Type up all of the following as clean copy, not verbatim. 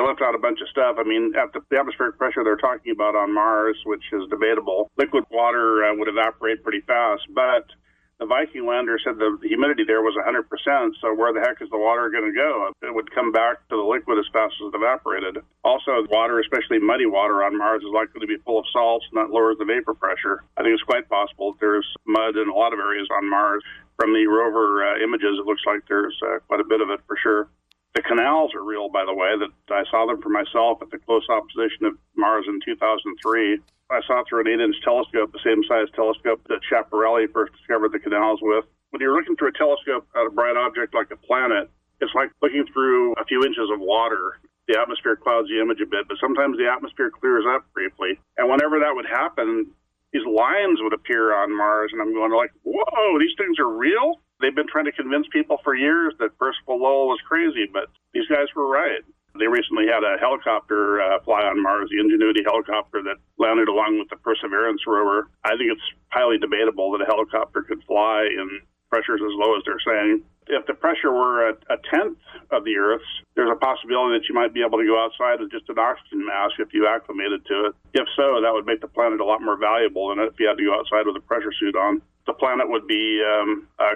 they left out a bunch of stuff. I mean, at the atmospheric pressure they're talking about on Mars, which is debatable, liquid water would evaporate pretty fast, but the Viking lander said the humidity there was 100%, so where the heck is the water going to go? It would come back to the liquid as fast as it evaporated. Also, water, especially muddy water on Mars, is likely to be full of salts, and that lowers the vapor pressure. I think it's quite possible that there's mud in a lot of areas on Mars. From the rover images, it looks like there's quite a bit of it for sure. The canals are real, by the way. That I saw them for myself at the close opposition of Mars in 2003. I saw it through an 8-inch telescope, the same size telescope that Schiaparelli first discovered the canals with. When you're looking through a telescope at a bright object like a planet, it's like looking through a few inches of water. The atmosphere clouds the image a bit, but sometimes the atmosphere clears up briefly. And whenever that would happen, these lines would appear on Mars, and I'm going like, whoa, these things are real? They've been trying to convince people for years that Percival Lowell was crazy, but these guys were right. They recently had a helicopter fly on Mars, the Ingenuity helicopter that landed along with the Perseverance rover. I think it's highly debatable that a helicopter could fly in pressures as low as they're saying. If the pressure were a tenth of the Earth's, there's a possibility that you might be able to go outside with just an oxygen mask if you acclimated to it. If so, that would make the planet a lot more valuable than if you had to go outside with a pressure suit on. The planet would be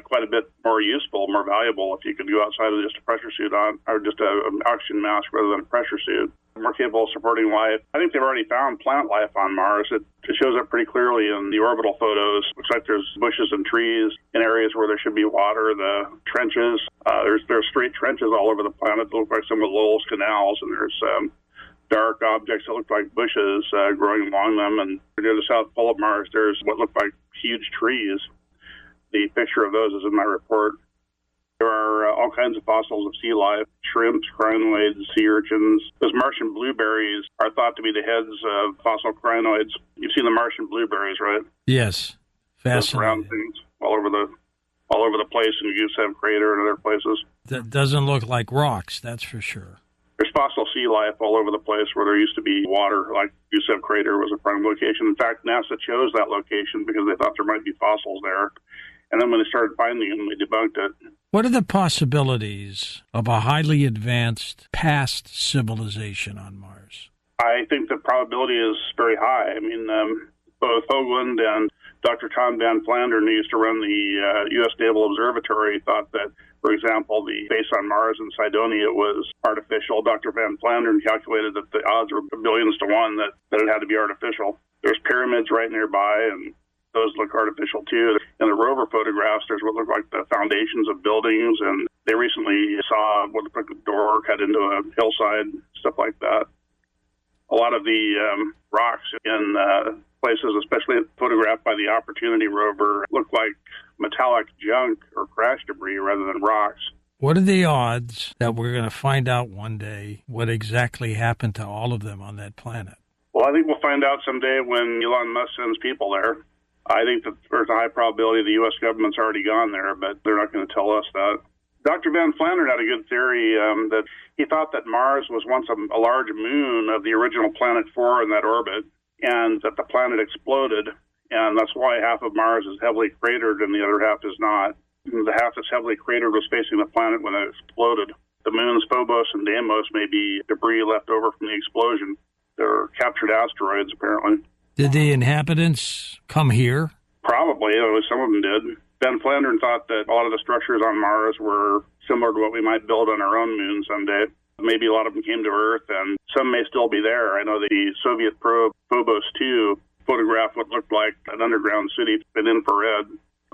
quite a bit more useful, more valuable if you could go outside with just a pressure suit on, or just an oxygen mask rather than a pressure suit. More capable of supporting life. I think they've already found plant life on Mars. It shows up pretty clearly in the orbital photos. Looks like there's bushes and trees in areas where there should be water. The trenches, there's straight trenches all over the planet that look like some of Lowell's canals, and there's dark objects that look like bushes growing along them. And near the south pole of Mars, there's what look like huge trees. The picture of those is in my report. There are all kinds of fossils of sea life, shrimps, crinoids, sea urchins. Those Martian blueberries are thought to be the heads of fossil crinoids. You've seen the Martian blueberries, right? Yes. Fascinating. Those round things all over the place in Gusev Crater and other places. That doesn't look like rocks, that's for sure. There's fossil sea life all over the place where there used to be water, like Gusev Crater was a prime location. In fact, NASA chose that location because they thought there might be fossils there. And then when they started finding them, they debunked it. What are the possibilities of a highly advanced past civilization on Mars? I think the probability is very high. I mean, both Hoagland and Dr. Tom Van Flandern, who used to run the U.S. Naval Observatory, thought that, for example, the base on Mars in Cydonia was artificial. Dr. Van Flandern calculated that the odds were billions to one that it had to be artificial. There's pyramids right nearby, and those look artificial too. In the rover photographs, there's what look like the foundations of buildings, and they recently saw what looked like a door cut into a hillside, stuff like that. A lot of the rocks in places, especially photographed by the Opportunity rover, look like metallic junk or crash debris rather than rocks. What are the odds that we're going to find out one day what exactly happened to all of them on that planet? Well, I think we'll find out someday when Elon Musk sends people there. I think that there's a high probability the U.S. government's already gone there, but they're not going to tell us that. Dr. Van Flandern had a good theory that he thought that Mars was once a large moon of the original Planet 4 in that orbit, and that the planet exploded, and that's why half of Mars is heavily cratered and the other half is not. The half that's heavily cratered was facing the planet when it exploded. The moons Phobos and Deimos may be debris left over from the explosion. They're captured asteroids, apparently. Did the inhabitants come here? Probably. At least some of them did. Van Flandern thought that a lot of the structures on Mars were similar to what we might build on our own moon someday. Maybe a lot of them came to Earth, and some may still be there. I know the Soviet probe Phobos 2 photographed what looked like an underground city in infrared.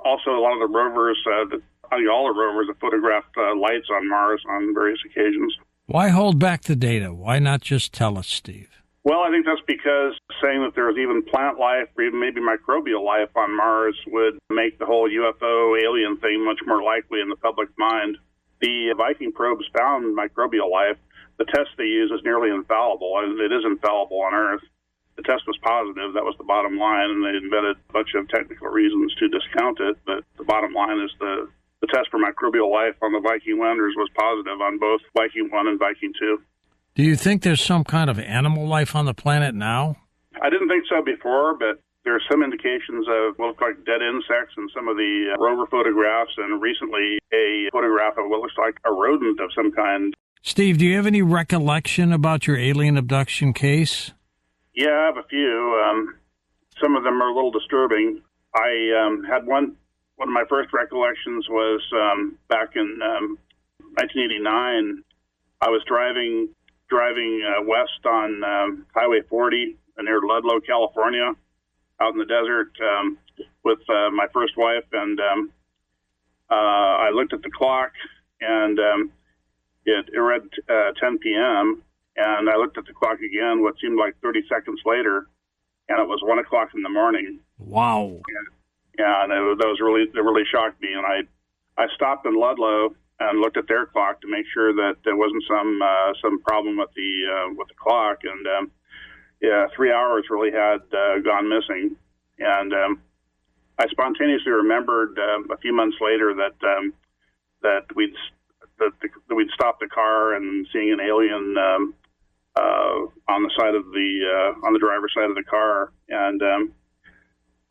Also, a lot of the rovers, I think all the rovers have photographed lights on Mars on various occasions. Why hold back the data? Why not just tell us, Steve? Well, I think that's because saying that there's even plant life or even maybe microbial life on Mars would make the whole UFO alien thing much more likely in the public mind. The Viking probes found microbial life. The test they use is nearly infallible, and it is infallible on Earth. The test was positive. That was the bottom line, and they invented a bunch of technical reasons to discount it. But the bottom line is the test for microbial life on the Viking landers was positive on both Viking 1 and Viking 2. Do you think there's some kind of animal life on the planet now? I didn't think so before, but there's some indications of what look like dead insects in some of the rover photographs, and recently a photograph of what looks like a rodent of some kind. Steve, do you have any recollection about your alien abduction case? Yeah, I have a few. Some of them are a little disturbing. I had one of my first recollections was back in 1989. I was driving west on Highway 40 near Ludlow, California, out in the desert with my first wife, and I looked at the clock, and it read 10 p.m., and I looked at the clock again, what seemed like 30 seconds later, and it was 1 o'clock in the morning. Wow. And that really shocked me, and I stopped in Ludlow and looked at their clock to make sure that there wasn't some problem with the clock, and 3 hours really had gone missing, and I spontaneously remembered a few months later that we'd stopped the car and seeing an alien on the driver's side of the car, and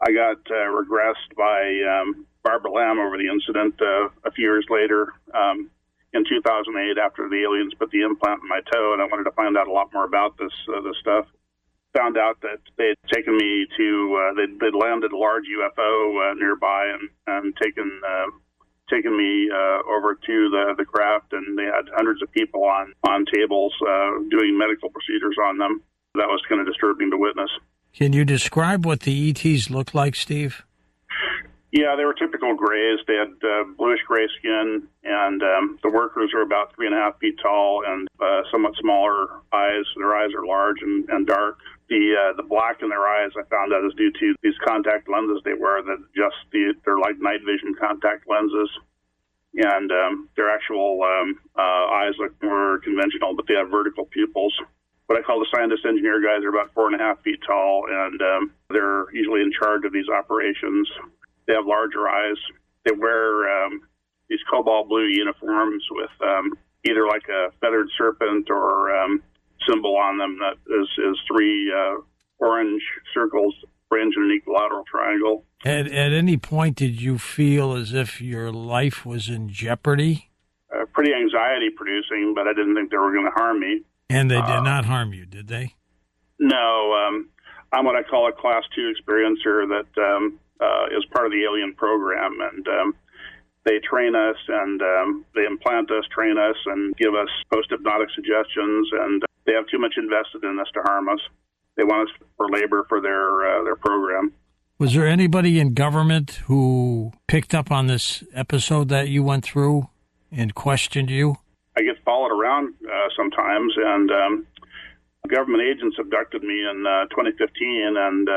I got regressed by Barbara Lamb over the incident a few years later in 2008 after the aliens put the implant in my toe, and I wanted to find out a lot more about this stuff. Found out that they had taken me to they'd landed a large UFO nearby and taken me over to the craft, and they had hundreds of people on tables doing medical procedures on them. That was kind of disturbing to witness. Can you describe what the ETs looked like, Steve? Yeah, they were typical grays. They had bluish-gray skin, and the workers are about 3.5 feet tall and somewhat smaller eyes. Their eyes are large and dark. The black in their eyes, I found out, is due to these contact lenses they wear. They're like night vision contact lenses, and their actual eyes look more conventional, but they have vertical pupils. What I call the scientist engineer guys are about 4.5 feet tall, and they're usually in charge of these operations. They have larger eyes. They wear these cobalt blue uniforms with either like a feathered serpent or symbol on them that is three orange circles arranged in an equilateral triangle. At any point, did you feel as if your life was in jeopardy? Pretty anxiety-producing, but I didn't think they were going to harm me. And they did not harm you, did they? No. I'm what I call a Class 2 experiencer that is part of the alien program, and they train us, and they implant us, train us, and give us post-hypnotic suggestions, and they have too much invested in us to harm us. They want us for labor for their program. Was there anybody in government who picked up on this episode that you went through and questioned you? I get followed around sometimes, and government agents abducted me in 2015 and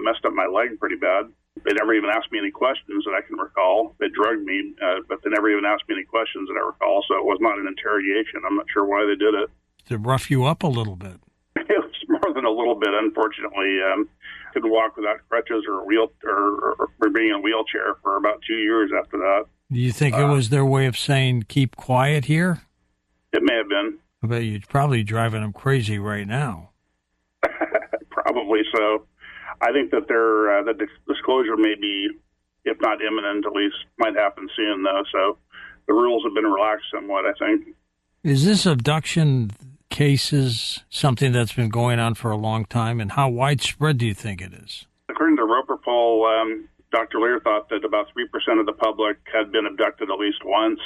messed up my leg pretty bad. They never even asked me any questions that I can recall. They drugged me, but they never even asked me any questions that I recall, so it was not an interrogation. I'm not sure why they did it. To rough you up a little bit. It was more than a little bit, unfortunately. Couldn't walk without crutches or being in a wheelchair for about 2 years after that. Do you think it was their way of saying, keep quiet here? It may have been. I bet you're probably driving them crazy right now. Probably so. I think that the disclosure may be, if not imminent, at least might happen soon, though. So the rules have been relaxed somewhat, I think. Is this abduction cases something that's been going on for a long time, and how widespread do you think it is? According to Roper poll, Dr. Lear thought that about 3% of the public had been abducted at least once,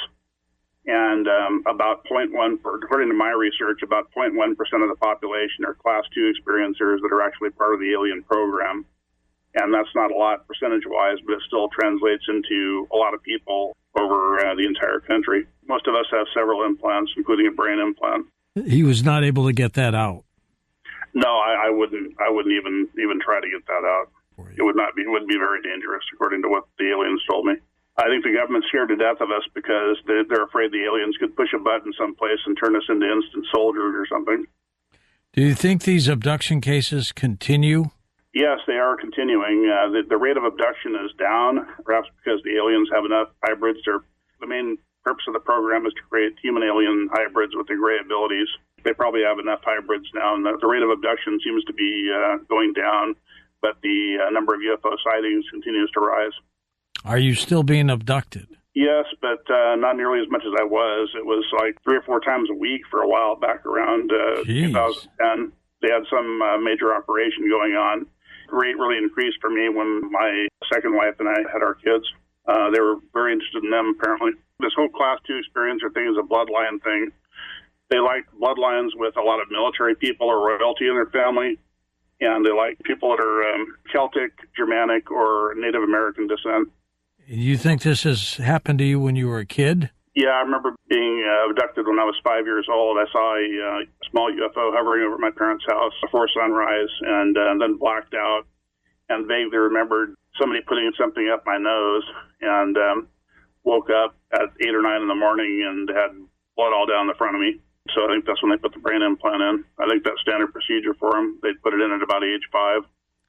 and about 0.1%, according to my research, about 0.1% of the population are Class 2 experiencers that are actually part of the alien program. And that's not a lot percentage-wise, but it still translates into a lot of people over the entire country. Most of us have several implants, including a brain implant. He was not able to get that out. No, I wouldn't even try to get that out. It wouldn't be very dangerous, according to what the aliens told me. I think the government's scared to death of us because they're afraid the aliens could push a button someplace and turn us into instant soldiers or something. Do you think these abduction cases continue? Yes, they are continuing. The rate of abduction is down, perhaps because the aliens have enough hybrids. The main purpose of the program is to create human-alien hybrids with the gray abilities. They probably have enough hybrids now, and the rate of abduction seems to be going down, but the number of UFO sightings continues to rise. Are you still being abducted? Yes, but not nearly as much as I was. It was like 3 or 4 times a week for a while back around 2010. They had some major operation going on. The rate really increased for me when my second wife and I had our kids. They were very interested in them, apparently. This whole Class 2 experience or thing is a bloodline thing. They like bloodlines with a lot of military people or royalty in their family, and they like people that are Celtic, Germanic, or Native American descent. You think this has happened to you when you were a kid? Yeah, I remember being abducted when I was 5 years old. I saw a small UFO hovering over my parents' house before sunrise and then blacked out, and vaguely remembered somebody putting something up my nose, and woke up at 8 or 9 in the morning and had blood all down the front of me. So I think that's when they put the brain implant in. I think that's standard procedure for them. They'd put it in at about age 5.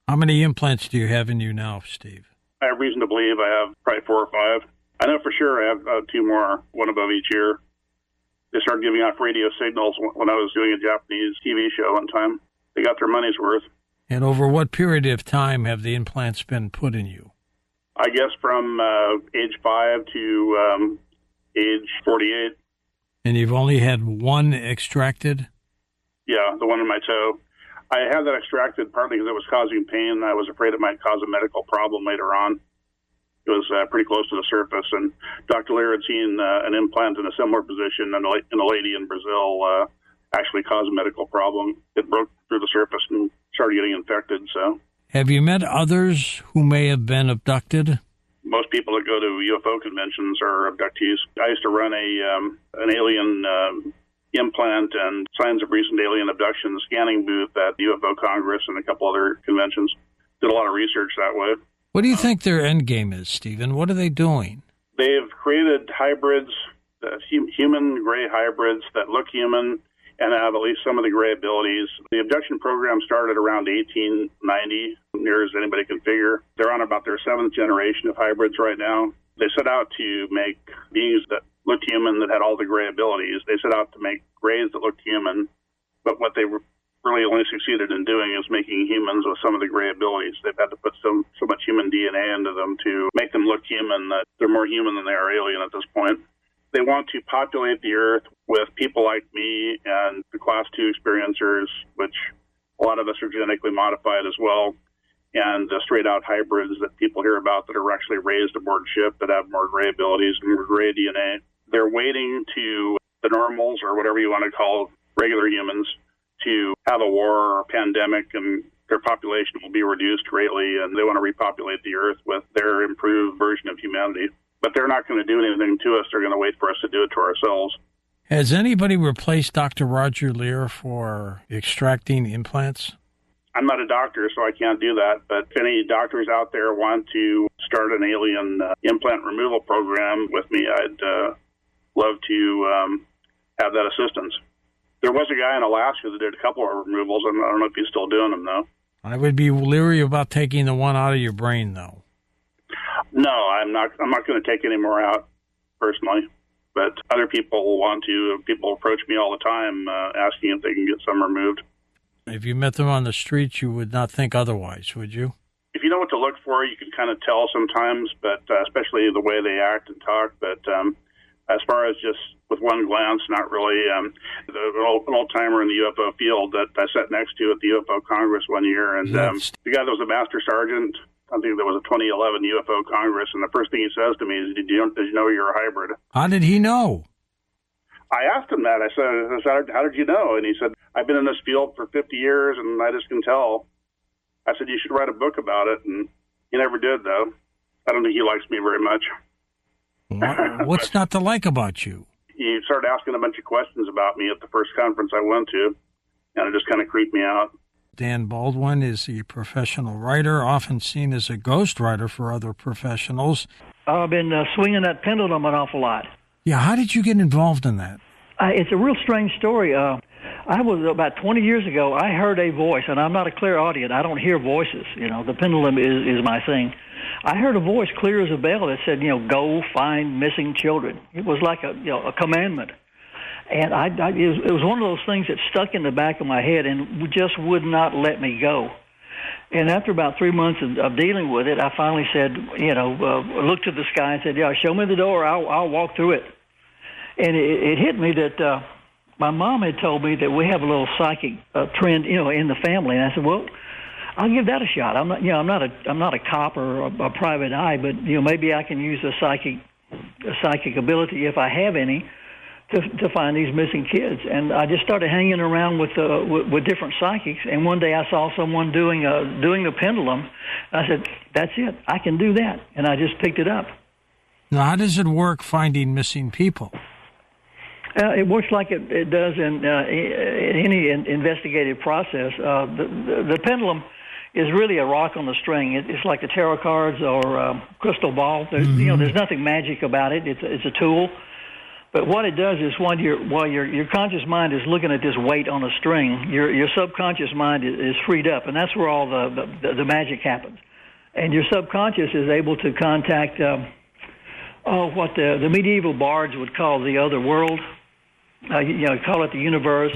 How many implants do you have in you now, Steve? I have reason to believe I have probably 4 or 5. I know for sure I have 2 more, one above each ear. They started giving off radio signals when I was doing a Japanese TV show one time. They got their money's worth. And over what period of time have the implants been put in you? I guess from age 5 to age 48. And you've only had one extracted? Yeah, the one in my toe. I had that extracted partly because it was causing pain. I was afraid it might cause a medical problem later on. It was pretty close to the surface, and Dr. Lear had seen an implant in a similar position in a lady in Brazil actually caused a medical problem. It broke through the surface and started getting infected. So, have you met others who may have been abducted? Most people that go to UFO conventions are abductees. I used to run an alien implant and signs of recent alien abduction scanning booth at the UFO Congress and a couple other conventions. Did a lot of research that way. What do you think their end game is, Stephen? What are they doing? They've created hybrids, human gray hybrids that look human and have at least some of the gray abilities. The abduction program started around 1890, near as anybody can figure. They're on about their 7th generation of hybrids right now. They set out to make beings that looked human, that had all the gray abilities. They set out to make grays that looked human, but what they really only succeeded in doing is making humans with some of the gray abilities. They've had to put so much human DNA into them to make them look human that they're more human than they are alien at this point. They want to populate the Earth with people like me and the Class 2 experiencers, which a lot of us are genetically modified as well, and the straight-out hybrids that people hear about that are actually raised aboard ship that have more gray abilities and more gray DNA. They're waiting to the normals, or whatever you want to call regular humans, to have a war or a pandemic, and their population will be reduced greatly, and they want to repopulate the Earth with their improved version of humanity. But they're not going to do anything to us. They're going to wait for us to do it to ourselves. Has anybody replaced Dr. Roger Lear for extracting implants? I'm not a doctor, so I can't do that. But if any doctors out there want to start an alien implant removal program with me, I'd love to have that assistance. There was a guy in Alaska that did a couple of removals. I don't know if he's still doing them, though. I would be leery about taking the one out of your brain, though. No, I'm not going to take any more out, personally. But other people want to. People approach me all the time asking if they can get some removed. If you met them on the streets, you would not think otherwise, would you? If you know what to look for, you can kind of tell sometimes, but especially the way they act and talk. But as far as just with one glance, not really. An old-timer in the UFO field that I sat next to at the UFO Congress one year, and the guy that was a master sergeant, I think there was a 2011 UFO Congress, and the first thing he says to me is, did you know you're a hybrid? How did he know? I asked him that. I said, how did you know? And he said, I've been in this field for 50 years, and I just can tell. I said, you should write a book about it, and he never did, though. I don't think he likes me very much. What's not to like about you? He started asking a bunch of questions about me at the first conference I went to, and it just kind of creeped me out. Dan Baldwin is a professional writer, often seen as a ghostwriter for other professionals. I've been swinging that pendulum an awful lot. Yeah, how did you get involved in that? It's a real strange story. I was about 20 years ago, I heard a voice, and I'm not a clairaudient. I don't hear voices. The pendulum is my thing. I heard a voice clear as a bell that said, go find missing children. It was like a commandment. And it was one of those things that stuck in the back of my head and just would not let me go. And after about 3 months of dealing with it, I finally said, looked to the sky and said, yeah, show me the door. I'll walk through it. And it hit me that my mom had told me that we have a little psychic trend, in the family. And I said, well, I'll give that a shot. I'm not a cop or a private eye, but maybe I can use a psychic ability, if I have any, to find these missing kids. And I just started hanging around with different psychics. And one day I saw someone doing the pendulum. I said, "That's it. I can do that." And I just picked it up. Now, how does it work finding missing people? It works like it does in any investigative process. The pendulum is really a rock on the string. It's like the tarot cards or crystal ball. There's nothing magic about it. It's a tool. But what it does is while your conscious mind is looking at this weight on a string, your subconscious mind is freed up, and that's where all the magic happens. And your subconscious is able to contact what the medieval bards would call the other world. Call it the universe,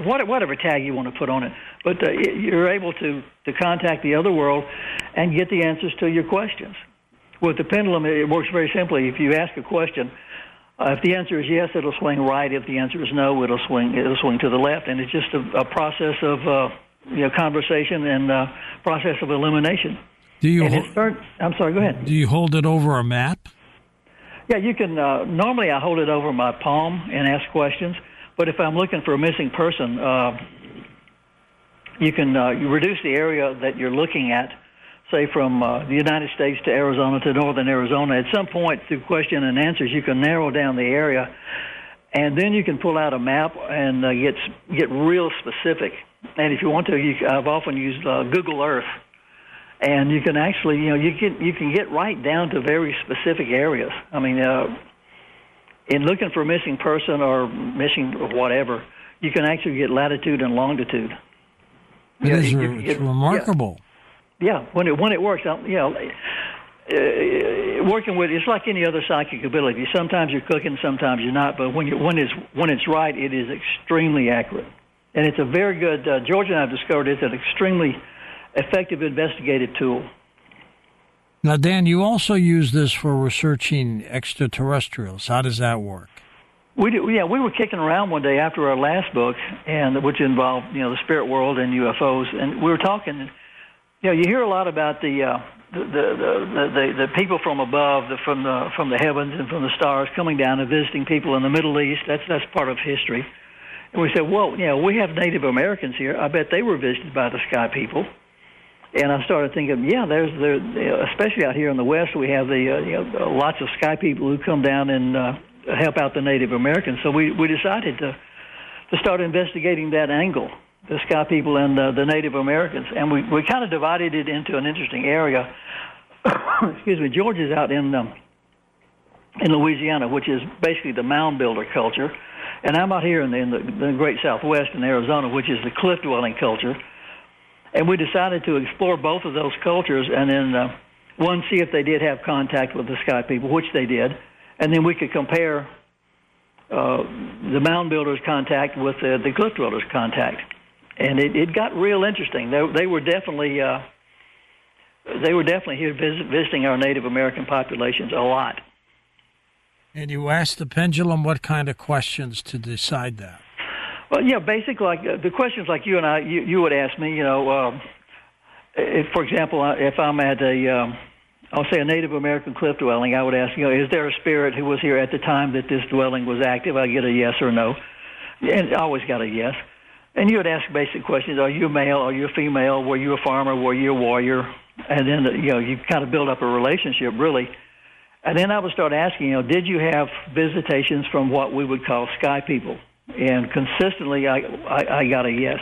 whatever tag you want to put on it. But you're able to contact the other world and get the answers to your questions. With the pendulum, it works very simply. If you ask a question, if the answer is yes, it'll swing right. If the answer is no, it'll swing to the left. And it's just a process of conversation and process of elimination. I'm sorry. Go ahead. Do you hold it over a map? Yeah, you can. Normally, I hold it over my palm and ask questions. But if I'm looking for a missing person, you can reduce the area that you're looking at, say from the United States to Arizona to northern Arizona. At some point, through question and answers, you can narrow down the area, and then you can pull out a map and get real specific. And if you want to, I've often used Google Earth. And you can actually, you can get right down to very specific areas. I mean, in looking for a missing person or missing whatever, you can actually get latitude and longitude. It's remarkable. Yeah, when it works, working with it's like any other psychic ability. Sometimes you're cooking, sometimes you're not. But when it's right, it is extremely accurate, and it's a very good. George and I have discovered it's an extremely effective investigative tool. Now, Dan, you also use this for researching extraterrestrials. How does that work? We do. Yeah, we were kicking around one day after our last book, and which involved the spirit world and UFOs, and we were talking. You hear a lot about the people from above, from the heavens and from the stars coming down and visiting people in the Middle East. That's part of history. And we said, well, we have Native Americans here. I bet they were visited by the sky people. And I started thinking, especially out here in the West, we have lots of sky people who come down and help out the Native Americans. So we decided to start investigating that angle, the sky people and the Native Americans. And we kind of divided it into an interesting area. Excuse me, George is out in Louisiana, which is basically the mound builder culture. And I'm out here in the great Southwest in Arizona, which is the cliff-dwelling culture. And we decided to explore both of those cultures and then, see if they did have contact with the sky people, which they did. And then we could compare the mound builders' contact with the cliff dwellers' contact. And it got real interesting. They were definitely here visiting our Native American populations a lot. And you asked the pendulum what kind of questions to decide that? Well, basically, like the questions like you and I, you would ask me, if, for example, if I'm at I'll say a Native American cliff dwelling, I would ask, is there a spirit who was here at the time that this dwelling was active? I get a yes or no, and I always got a yes. And you would ask basic questions: are you a male? Are you a female? Were you a farmer? Were you a warrior? And then you kind of build up a relationship, really. And then I would start asking, did you have visitations from what we would call sky people? And consistently, I got a yes.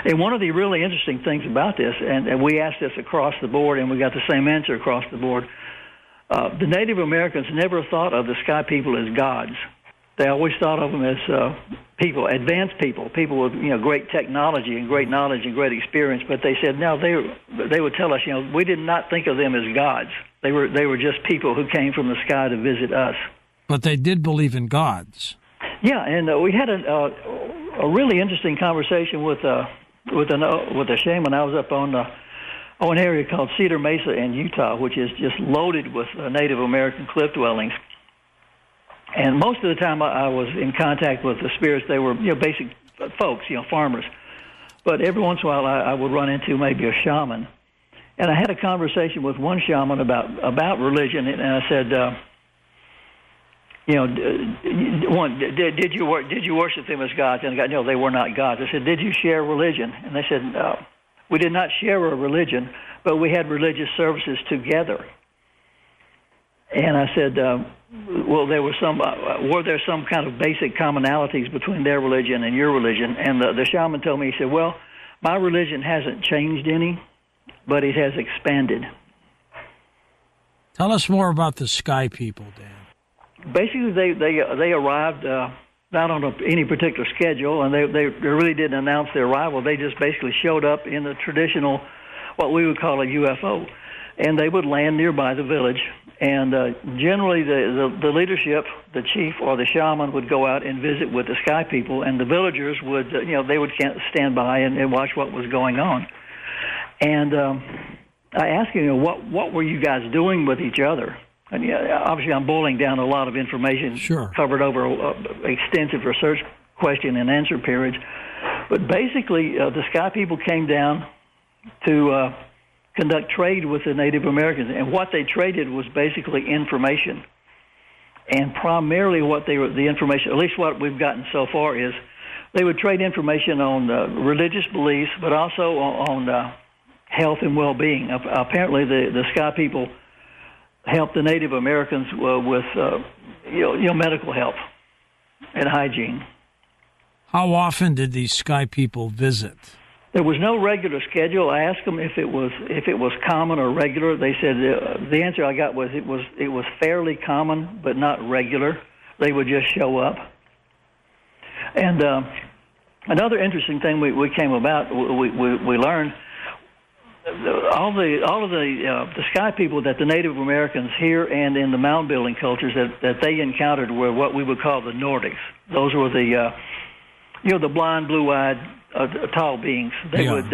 And one of the really interesting things about this, and we asked this across the board, and we got the same answer across the board, the Native Americans never thought of the sky people as gods. They always thought of them as people, advanced people with great technology and great knowledge and great experience. But they said no. They would tell us, we did not think of them as gods. They were just people who came from the sky to visit us. But they did believe in gods. Yeah, and we had a really interesting conversation with a shaman. I was up on an area called Cedar Mesa in Utah, which is just loaded with Native American cliff dwellings. And most of the time I was in contact with the spirits. They were, basic folks, farmers. But every once in a while I would run into maybe a shaman. And I had a conversation with one shaman about religion, and I said, did you worship them as gods? And I got, no, they were not gods. I said, did you share religion? And they said, we did not share a religion, but we had religious services together. And I said, well, were there some kind of basic commonalities between their religion and your religion? And the shaman told me, he said, well, my religion hasn't changed any, but it has expanded. Tell us more about the Sky People, Dan. Basically, they arrived not on any particular schedule, and they really didn't announce their arrival. They just basically showed up in the traditional, what we would call a UFO, and they would land nearby the village. And generally, the leadership, the chief or the shaman, would go out and visit with the Sky People, and the villagers would, they would stand by and watch what was going on. And I asked him, what were you guys doing with each other? And obviously, I'm boiling down a lot of information covered over extensive research question and answer periods. But basically, the Sky People came down to conduct trade with the Native Americans, and what they traded was basically information. And primarily, the information, at least what we've gotten so far, is they would trade information on religious beliefs, but also on health and well-being. Apparently, the Sky People help the Native Americans with medical help and hygiene. How often did these Sky People visit? There was no regular schedule. I asked them if it was common or regular. They said the answer I got was it was fairly common but not regular. They would just show up. And another interesting thing we came about, we learned. All of the Sky People that the Native Americans here and in the mound building cultures that they encountered were what we would call the Nordics. Those were the blonde, blue-eyed, tall beings. They look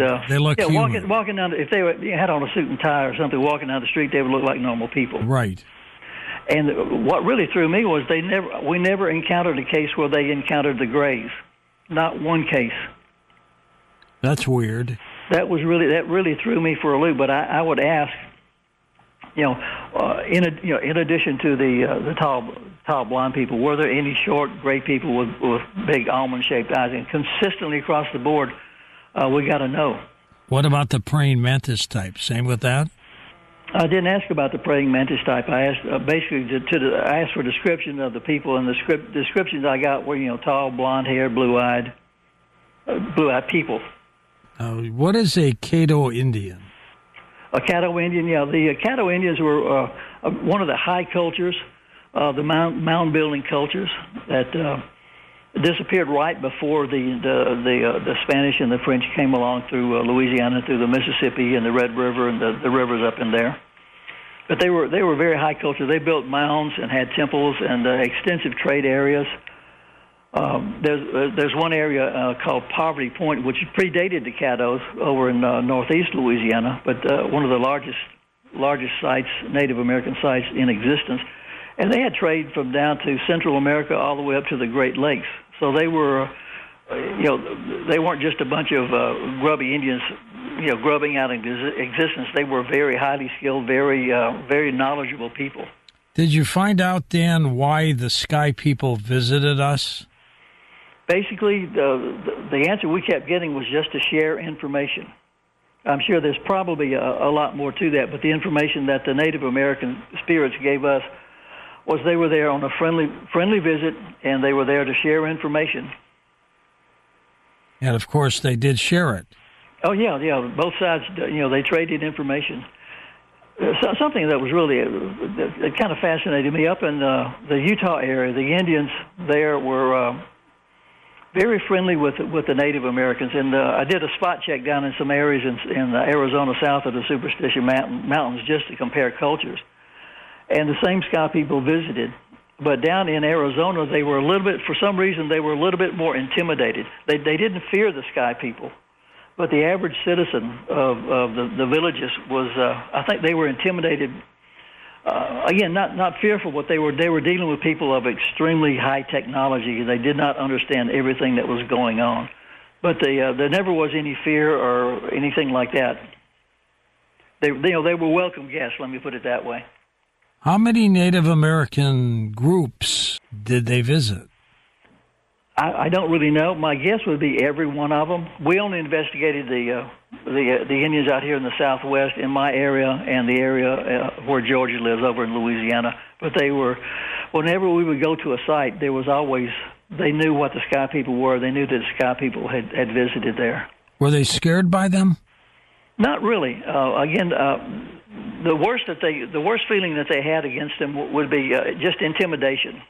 human. Walking down. If they had on a suit and tie or something, walking down the street, they would look like normal people. Right. And what really threw me was we never encountered a case where they encountered the Greys. Not one case. That's weird. That really threw me for a loop. But I would ask, in addition to the tall blonde people, were there any short gray people with big almond-shaped eyes? And consistently across the board, we got to know. What about the praying mantis type? Same with that? I didn't ask about the praying mantis type. I asked I asked for a description of the people, and the descriptions I got were tall, blonde-haired, blue-eyed people. What is a Caddo Indian? A Caddo Indian, the Caddo Indians were one of the high cultures, the mound building cultures that disappeared right before the Spanish and the French came along through Louisiana, through the Mississippi and the Red River and the rivers up in there. But they were very high culture. They built mounds and had temples and extensive trade areas. There's one area called Poverty Point, which predated the Caddos over in northeast Louisiana, but one of the largest sites, Native American sites in existence. And they had trade from down to Central America all the way up to the Great Lakes. So they were, they weren't just a bunch of grubby Indians, grubbing out in existence. They were very highly skilled, very knowledgeable people. Did you find out, Dan, why the Sky People visited us? Basically, the answer we kept getting was just to share information. I'm sure there's probably a lot more to that, but the information that the Native American spirits gave us was they were there on a friendly visit, and they were there to share information. And, of course, they did share it. Oh, yeah. Both sides, they traded information. Something that was really, that kind of fascinated me, up in the Utah area, the Indians there were very friendly with the Native Americans. And I did a spot check down in some areas in Arizona south of the Superstition Mountains just to compare cultures. And the same Sky People visited. But down in Arizona, they were for some reason, they were a little bit more intimidated. They didn't fear the Sky People. But the average citizen of the villages was, I think they were intimidated. Again, not fearful, but they were dealing with people of extremely high technology. They did not understand everything that was going on. But there never was any fear or anything like that. They were welcome guests, let me put it that way. How many Native American groups did they visit? I don't really know. My guess would be every one of them. We only investigated the Indians out here in the Southwest, in my area, and the area where Georgia lives, over in Louisiana. But they were, whenever we would go to a site, there was always, they knew what the Sky People were. They knew that the Sky People had visited there. Were they scared by them? Not really. Again, the worst feeling that they had against them would be just intimidation.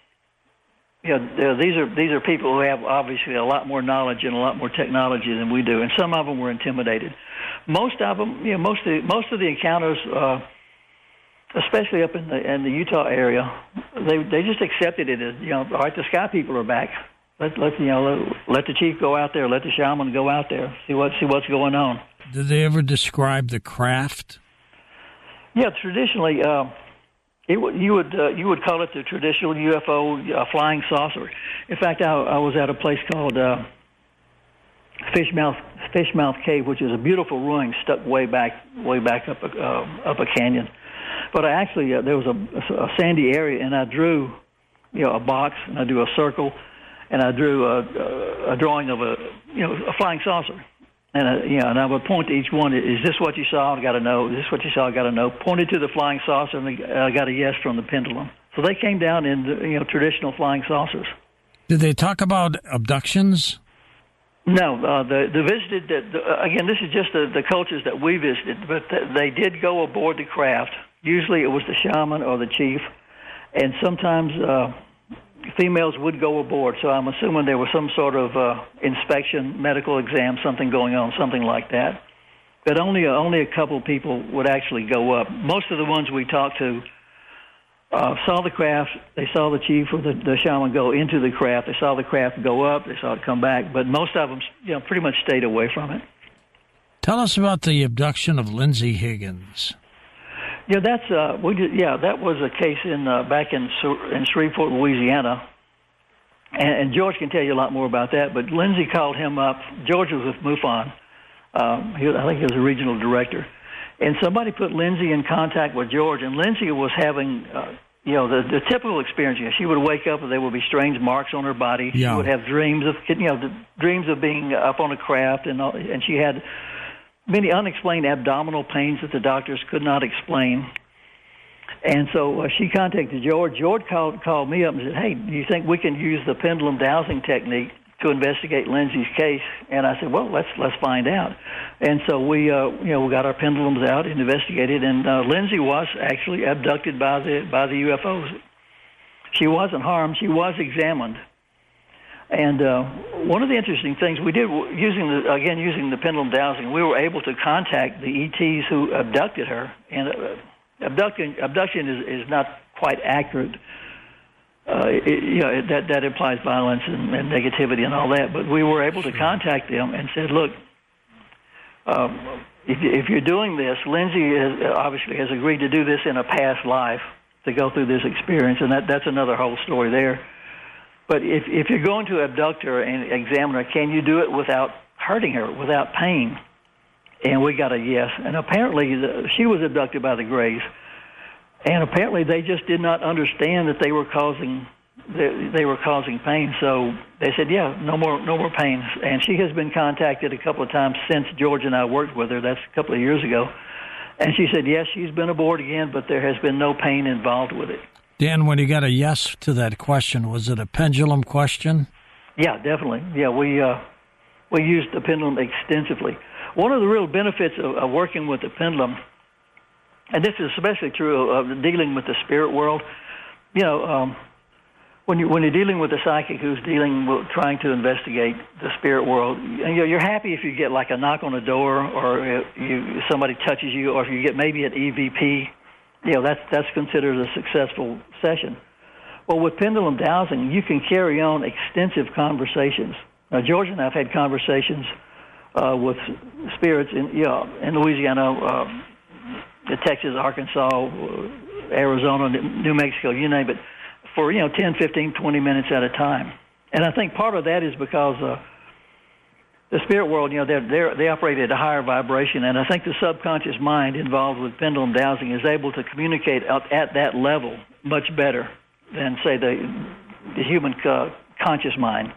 These are people who have obviously a lot more knowledge and a lot more technology than we do, and some of them were intimidated. Most of them, most of the encounters, especially up in the Utah area, they just accepted it as, all right, the Sky People are back. Let the chief go out there, let the shaman go out there, see what's going on. Did they ever describe the craft? Yeah, traditionally. You would call it the traditional UFO flying saucer. In fact, I was at a place called Fishmouth Cave, which is a beautiful ruin stuck way back up a canyon. But I actually there was a sandy area, and I drew a box, and I drew a circle, and I drew a drawing of a flying saucer. And and I would point to each one. Is this what you saw? I got to know. Is this what you saw? I got to know. Pointed to the flying saucer, and I got a yes from the pendulum. So they came down in traditional flying saucers. Did they talk about abductions? No, the visited. Again, this is just the cultures that we visited, but they did go aboard the craft. Usually, it was the shaman or the chief, and sometimes females would go aboard, so I'm assuming there was some sort of inspection, medical exam, something going on, something like that. But only a couple of people would actually go up. Most of the ones we talked to saw the craft. They saw the chief or the shaman go into the craft. They saw the craft go up. They saw it come back. But most of them, pretty much stayed away from it. Tell us about the abduction of Lindsay Higgins. Yeah, that was a case back in Shreveport, Louisiana, and George can tell you a lot more about that. But Lindsay called him up. George was with MUFON. I think he was a regional director, and somebody put Lindsay in contact with George. And Lindsay was having, the typical experience. She would wake up and there would be strange marks on her body. Yeah. She would have dreams of being up on a craft, and she had many unexplained abdominal pains that the doctors could not explain. And so she contacted George. George called me up and said, hey, do you think we can use the pendulum dowsing technique to investigate Lindsay's case? And I said, well, let's find out. And so we got our pendulums out and investigated, and Lindsay was actually abducted by the UFOs. She wasn't harmed. She was examined. And one of the interesting things we did, using the pendulum dowsing, we were able to contact the ETs who abducted her. And abduction is not quite accurate. That implies violence and negativity and all that. But we were able to contact them and said, look, if you're doing this, Lindsay obviously has agreed to do this in a past life, to go through this experience, and that's another whole story there. But if you're going to abduct her and examine her, can you do it without hurting her, without pain? And we got a yes. And apparently she was abducted by the Greys, and apparently they just did not understand that they were causing pain. So they said, yeah, no more pain. And she has been contacted a couple of times since George and I worked with her. That's a couple of years ago. And she said, yes, she's been aboard again, but there has been no pain involved with it. Dan, when you got a yes to that question, was it a pendulum question? Yeah, definitely. Yeah, we used the pendulum extensively. One of the real benefits of working with the pendulum, and this is especially true of dealing with the spirit world, when you're dealing with a psychic who's trying to investigate the spirit world, you're happy if you get like a knock on the door, or somebody touches you, or if you get maybe an EVP. That's considered a successful session. Well, with pendulum dowsing, you can carry on extensive conversations. Now, George and I have had conversations with spirits in Louisiana, Texas, Arkansas, Arizona, New Mexico, you name it, for 10, 15, 20 minutes at a time. And I think part of that is because the spirit world, they operate at a higher vibration, and I think the subconscious mind involved with pendulum dowsing is able to communicate at that level much better than, say, the human conscious mind.